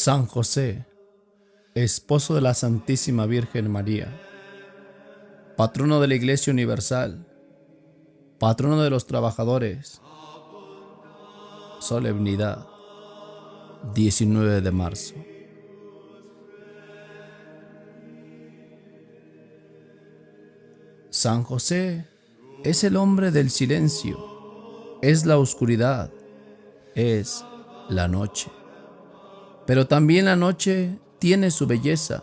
San José, esposo de la Santísima Virgen María, patrono de la Iglesia Universal, patrono de los trabajadores, solemnidad, 19 de marzo. San José es el hombre del silencio, es la oscuridad, es la noche. Pero también la noche tiene su belleza,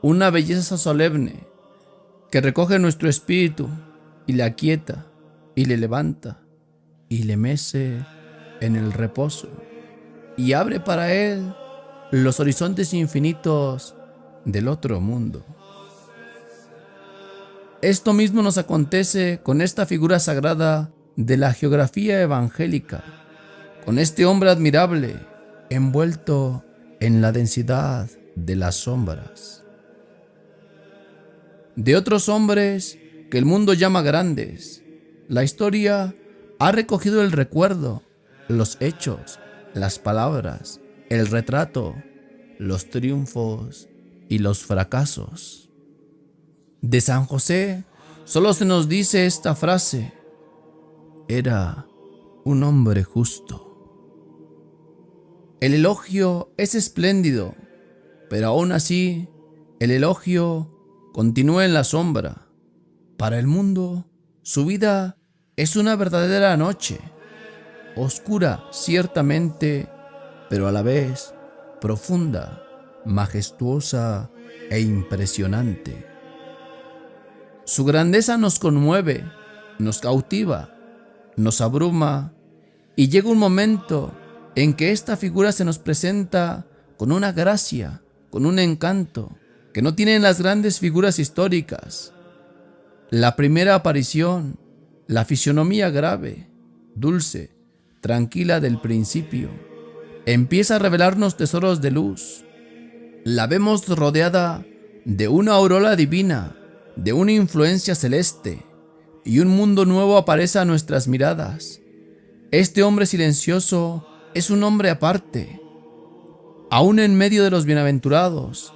una belleza solemne que recoge nuestro espíritu y le aquieta y le levanta y le mece en el reposo y abre para él los horizontes infinitos del otro mundo. Esto mismo nos acontece con esta figura sagrada de la geografía evangélica, con este hombre admirable, envuelto en la densidad de las sombras. De otros hombres que el mundo llama grandes, la historia ha recogido el recuerdo, los hechos, las palabras, el retrato, los triunfos y los fracasos. De San José solo se nos dice esta frase: era un hombre justo. El elogio es espléndido, pero aún así el elogio continúa en la sombra. Para el mundo, su vida es una verdadera noche, oscura ciertamente, pero a la vez profunda, majestuosa e impresionante. Su grandeza nos conmueve, nos cautiva, nos abruma, y llega un momento en que esta figura se nos presenta con una gracia, con un encanto que no tienen las grandes figuras históricas. La primera aparición, la fisonomía grave, dulce, tranquila del principio, empieza a revelarnos tesoros de luz. La vemos rodeada de una aurora divina, de una influencia celeste, y un mundo nuevo aparece a nuestras miradas. Este hombre silencioso es un hombre aparte. Aún en medio de los bienaventurados,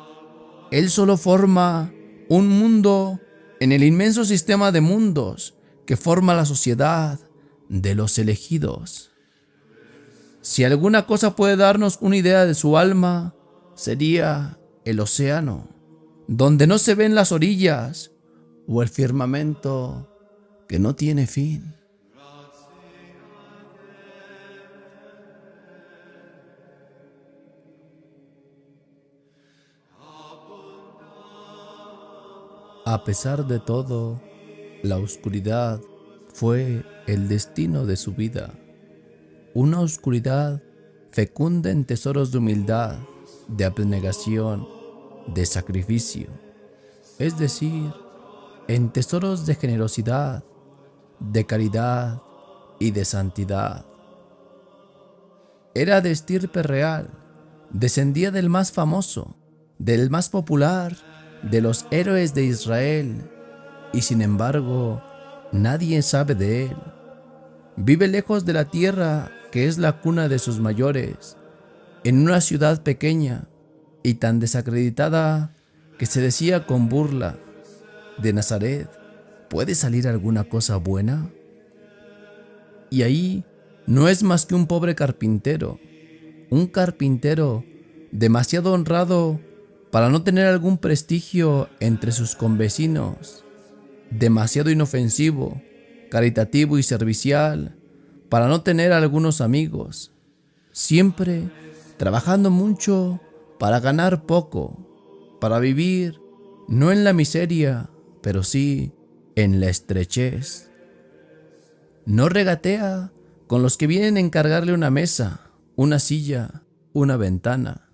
él solo forma un mundo en el inmenso sistema de mundos que forma la sociedad de los elegidos. Si alguna cosa puede darnos una idea de su alma, sería el océano, donde no se ven las orillas, o el firmamento que no tiene fin. A pesar de todo, la oscuridad fue el destino de su vida. Una oscuridad fecunda en tesoros de humildad, de abnegación, de sacrificio. Es decir, en tesoros de generosidad, de caridad y de santidad. Era de estirpe real, descendía del más famoso, del más popular, de los héroes de Israel, y sin embargo, nadie sabe de él. Vive lejos de la tierra que es la cuna de sus mayores, en una ciudad pequeña y tan desacreditada que se decía con burla: ¿de Nazaret puede salir alguna cosa buena? Y ahí no es más que un pobre carpintero, un carpintero demasiado honrado para no tener algún prestigio entre sus convecinos, demasiado inofensivo, caritativo y servicial para no tener algunos amigos, siempre trabajando mucho para ganar poco, para vivir no en la miseria, pero sí en la estrechez. No regatea con los que vienen a encargarle una mesa, una silla, una ventana.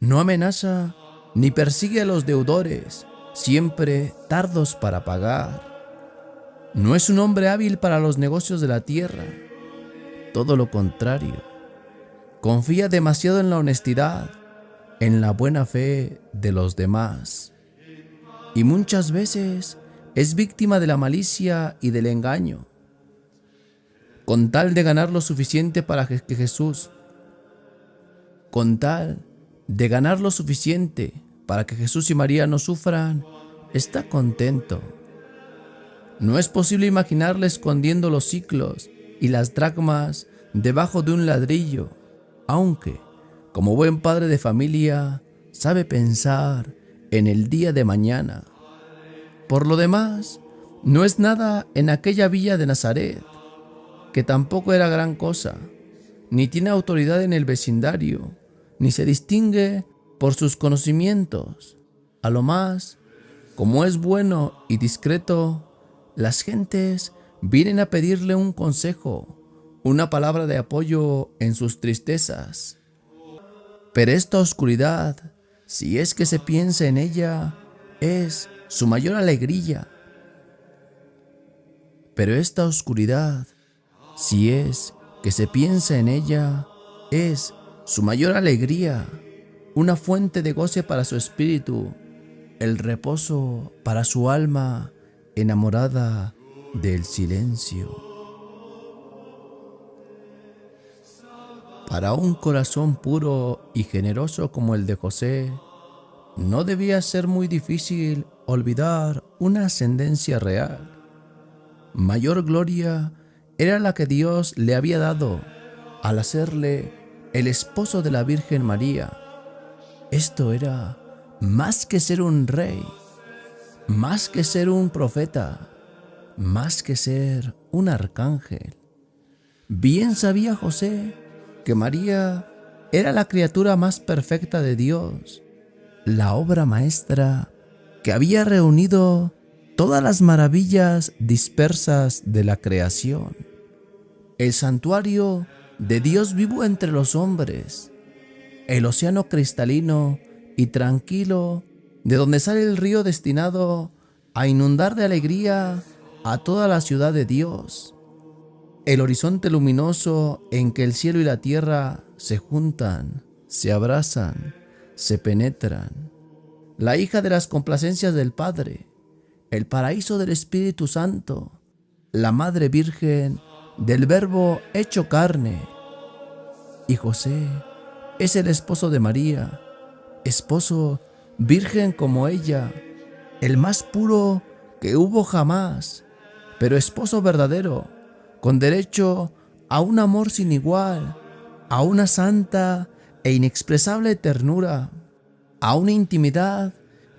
No amenaza ni persigue a los deudores, siempre tardos para pagar. No es un hombre hábil para los negocios de la tierra. Todo lo contrario. Confía demasiado en la honestidad, en la buena fe de los demás. Y muchas veces es víctima de la malicia y del engaño, con tal de ganar lo suficiente para que Jesús, con tal de ganar lo suficiente para que Jesús y María no sufran, está contento. No es posible imaginarle escondiendo los siclos y las dracmas debajo de un ladrillo, aunque, como buen padre de familia, sabe pensar en el día de mañana. Por lo demás, no es nada en aquella villa de Nazaret, que tampoco era gran cosa, ni tiene autoridad en el vecindario, ni se distingue por sus conocimientos. A lo más, como es bueno y discreto, las gentes vienen a pedirle un consejo, una palabra de apoyo en sus tristezas. Pero esta oscuridad, si es que se piensa en ella, es su mayor alegría. Pero esta oscuridad, si es que se piensa en ella, es su mayor alegría, una fuente de goce para su espíritu, el reposo para su alma enamorada del silencio. Para un corazón puro y generoso como el de José, no debía ser muy difícil olvidar una ascendencia real. Mayor gloria era la que Dios le había dado al hacerle el esposo de la Virgen María. Esto era más que ser un rey, más que ser un profeta, más que ser un arcángel. Bien sabía José que María era la criatura más perfecta de Dios, la obra maestra que había reunido todas las maravillas dispersas de la creación, el santuario de Dios vivo entre los hombres, el océano cristalino y tranquilo de donde sale el río destinado a inundar de alegría a toda la ciudad de Dios, el horizonte luminoso en que el cielo y la tierra se juntan, se abrazan, se penetran, la hija de las complacencias del Padre, el paraíso del Espíritu Santo, la Madre Virgen del Verbo hecho carne. Y José es el esposo de María, esposo virgen como ella, el más puro que hubo jamás, pero esposo verdadero, con derecho a un amor sin igual, a una santa e inexpresable ternura, a una intimidad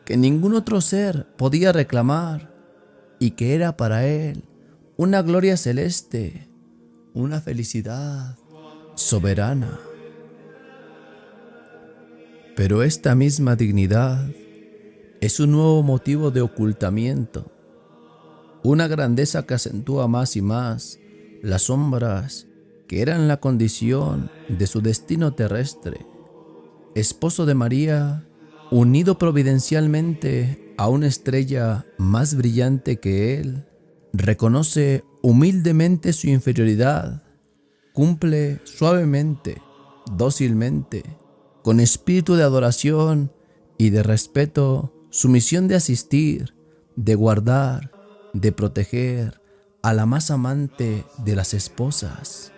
que ningún otro ser podía reclamar y que era para él una gloria celeste, una felicidad soberana. Pero esta misma dignidad es un nuevo motivo de ocultamiento, una grandeza que acentúa más y más las sombras que eran la condición de su destino terrestre. Esposo de María, unido providencialmente a una estrella más brillante que él, reconoce humildemente su inferioridad, cumple suavemente, dócilmente, con espíritu de adoración y de respeto, su misión de asistir, de guardar, de proteger a la más amante de las esposas.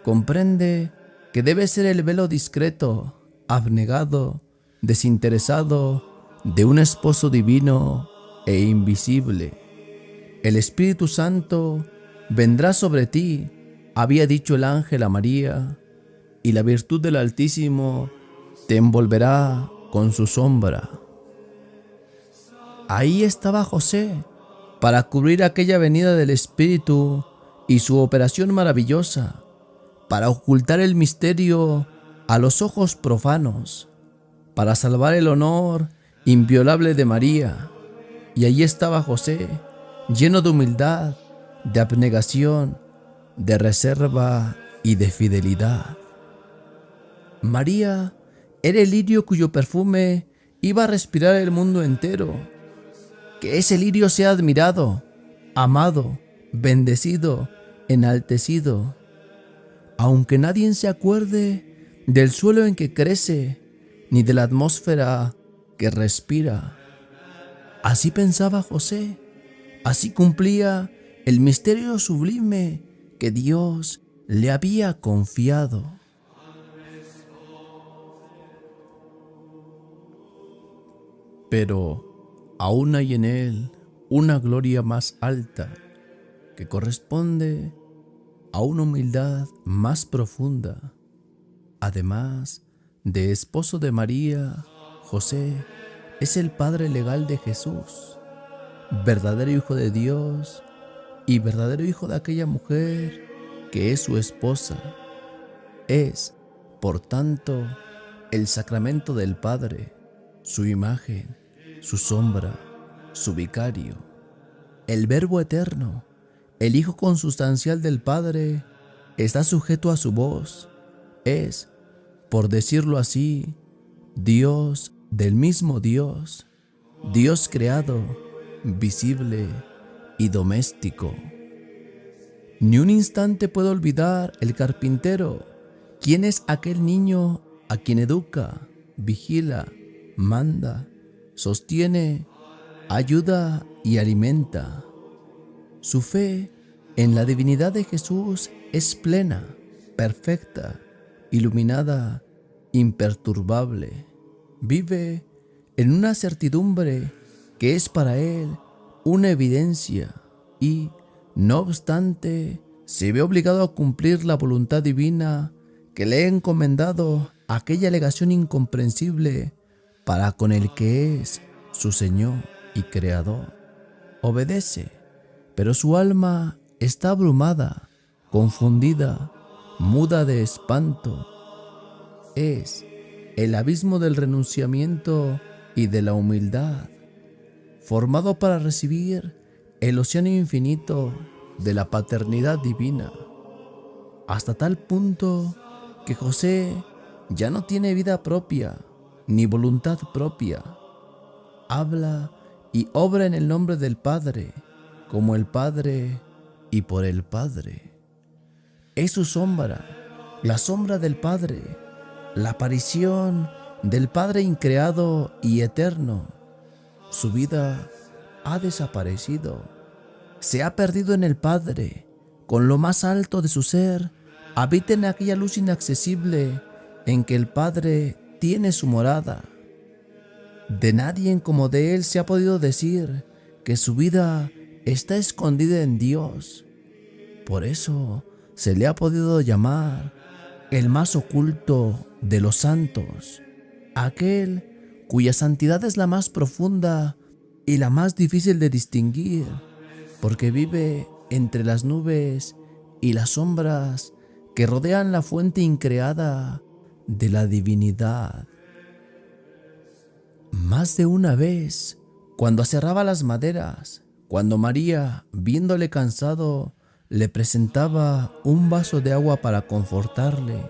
Comprende que debe ser el velo discreto, abnegado, desinteresado de un esposo divino e invisible. El Espíritu Santo vendrá sobre ti, había dicho el ángel a María, y la virtud del Altísimo te envolverá con su sombra. Ahí estaba José para cubrir aquella venida del Espíritu y su operación maravillosa, para ocultar el misterio a los ojos profanos, para salvar el honor inviolable de María. Y allí estaba José, lleno de humildad, de abnegación, de reserva y de fidelidad. María era el lirio cuyo perfume iba a respirar el mundo entero. Que ese lirio sea admirado, amado, bendecido, enaltecido, aunque nadie se acuerde del suelo en que crece, ni de la atmósfera que respira. Así pensaba José, así cumplía el misterio sublime que Dios le había confiado. pero aún hay en él una gloria más alta que corresponde a una humildad más profunda. Además de esposo de María, José es el padre legal de Jesús, verdadero hijo de Dios y verdadero hijo de aquella mujer que es su esposa. Es, por tanto, el sacramento del Padre, su imagen, su sombra, su vicario, el Verbo eterno, el Hijo consustancial del Padre, está sujeto a su voz. Es, por decirlo así, Dios del mismo Dios, Dios creado, visible y doméstico. Ni un instante puedo olvidar el carpintero, quien es aquel niño a quien educa, vigila, manda, sostiene, ayuda y alimenta. Su fe en la divinidad de Jesús es plena, perfecta, iluminada, imperturbable. Vive en una certidumbre que es para él una evidencia y, no obstante, se ve obligado a cumplir la voluntad divina que le ha encomendado aquella legación incomprensible para con el que es su Señor y Creador. Obedece, pero su alma está abrumada, confundida, muda de espanto. Es el abismo del renunciamiento y de la humildad, formado para recibir el océano infinito de la paternidad divina, hasta tal punto que José ya no tiene vida propia ni voluntad propia. Habla y obra en el nombre del Padre, como el Padre y por el Padre. Es su sombra, la sombra del Padre, la aparición del Padre increado y eterno. Su vida ha desaparecido, se ha perdido en el Padre. Con lo más alto de su ser, habita en aquella luz inaccesible en que el Padre tiene su morada. De nadie como de él se ha podido decir que su vida está escondida en Dios. Por eso se le ha podido llamar el más oculto de los santos, aquel cuya santidad es la más profunda y la más difícil de distinguir, porque vive entre las nubes y las sombras que rodean la fuente increada de la divinidad. Más de una vez, cuando aserraba las maderas, cuando María, viéndole cansado, le presentaba un vaso de agua para confortarle,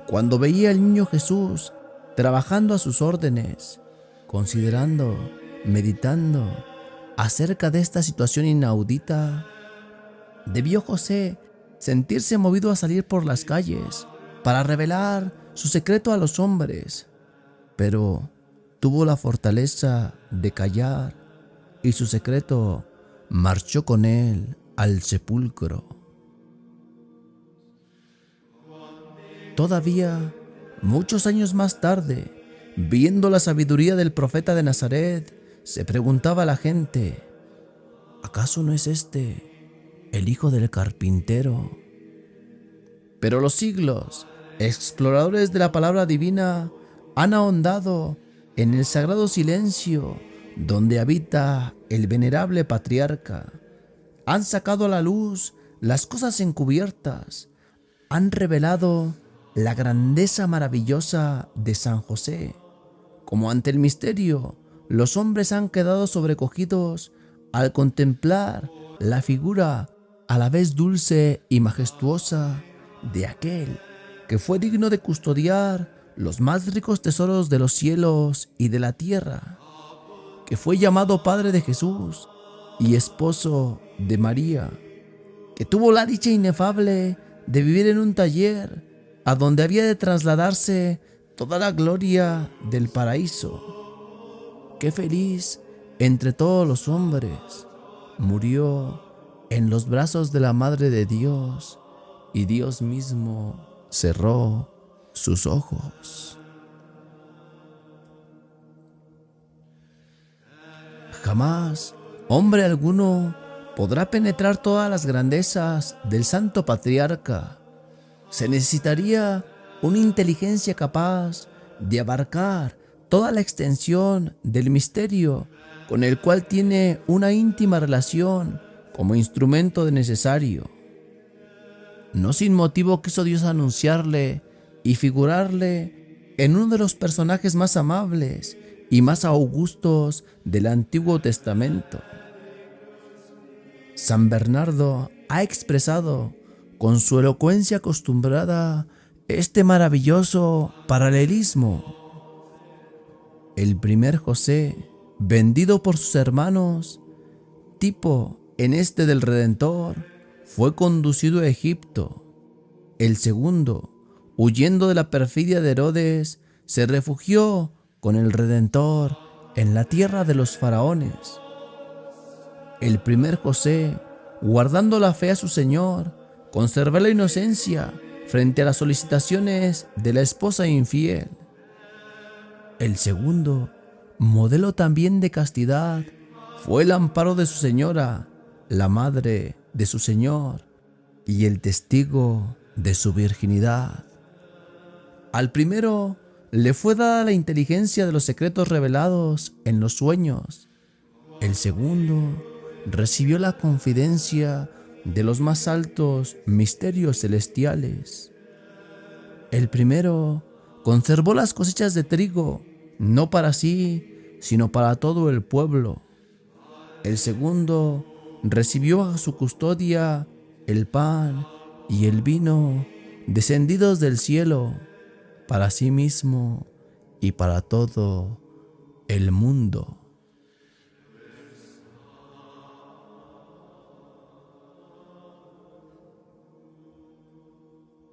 cuando veía al niño Jesús trabajando a sus órdenes, considerando, meditando acerca de esta situación inaudita, debió José sentirse movido a salir por las calles para revelar su secreto a los hombres, pero tuvo la fortaleza de callar y su secreto marchó con él al sepulcro. Todavía, muchos años más tarde, viendo la sabiduría del profeta de Nazaret, se preguntaba a la gente: ¿acaso no es este el hijo del carpintero? Pero los siglos, exploradores de la palabra divina, han ahondado en el sagrado silencio donde habita el venerable patriarca. Han sacado a la luz las cosas encubiertas, han revelado la grandeza maravillosa de San José. Como ante el misterio, los hombres han quedado sobrecogidos al contemplar la figura a la vez dulce y majestuosa de aquel que fue digno de custodiar los más ricos tesoros de los cielos y de la tierra, que fue llamado Padre de Jesús y esposo de María, que tuvo la dicha inefable de vivir en un taller a donde había de trasladarse toda la gloria del paraíso. Qué feliz entre todos los hombres, murió en los brazos de la Madre de Dios y Dios mismo cerró sus ojos. Jamás hombre alguno podrá penetrar todas las grandezas del santo patriarca. Se necesitaría una inteligencia capaz de abarcar toda la extensión del misterio con el cual tiene una íntima relación como instrumento de necesario. No sin motivo quiso Dios anunciarle y figurarle en uno de los personajes más amables y más augustos del Antiguo Testamento. San Bernardo ha expresado con su elocuencia acostumbrada este maravilloso paralelismo. El primer José, vendido por sus hermanos, tipo en este del Redentor, fue conducido a Egipto. El segundo, huyendo de la perfidia de Herodes, se refugió con el Redentor en la tierra de los faraones. El primer José, guardando la fe a su Señor, conservó la inocencia frente a las solicitaciones de la esposa infiel. El segundo, modelo también de castidad, fue el amparo de su señora, la madre de su Señor, y el testigo de su virginidad. Al primero le fue dada la inteligencia de los secretos revelados en los sueños. El segundo recibió la confidencia de los más altos misterios celestiales. El primero conservó las cosechas de trigo, no para sí, sino para todo el pueblo. El segundo recibió a su custodia el pan y el vino descendidos del cielo para sí mismo y para todo el mundo.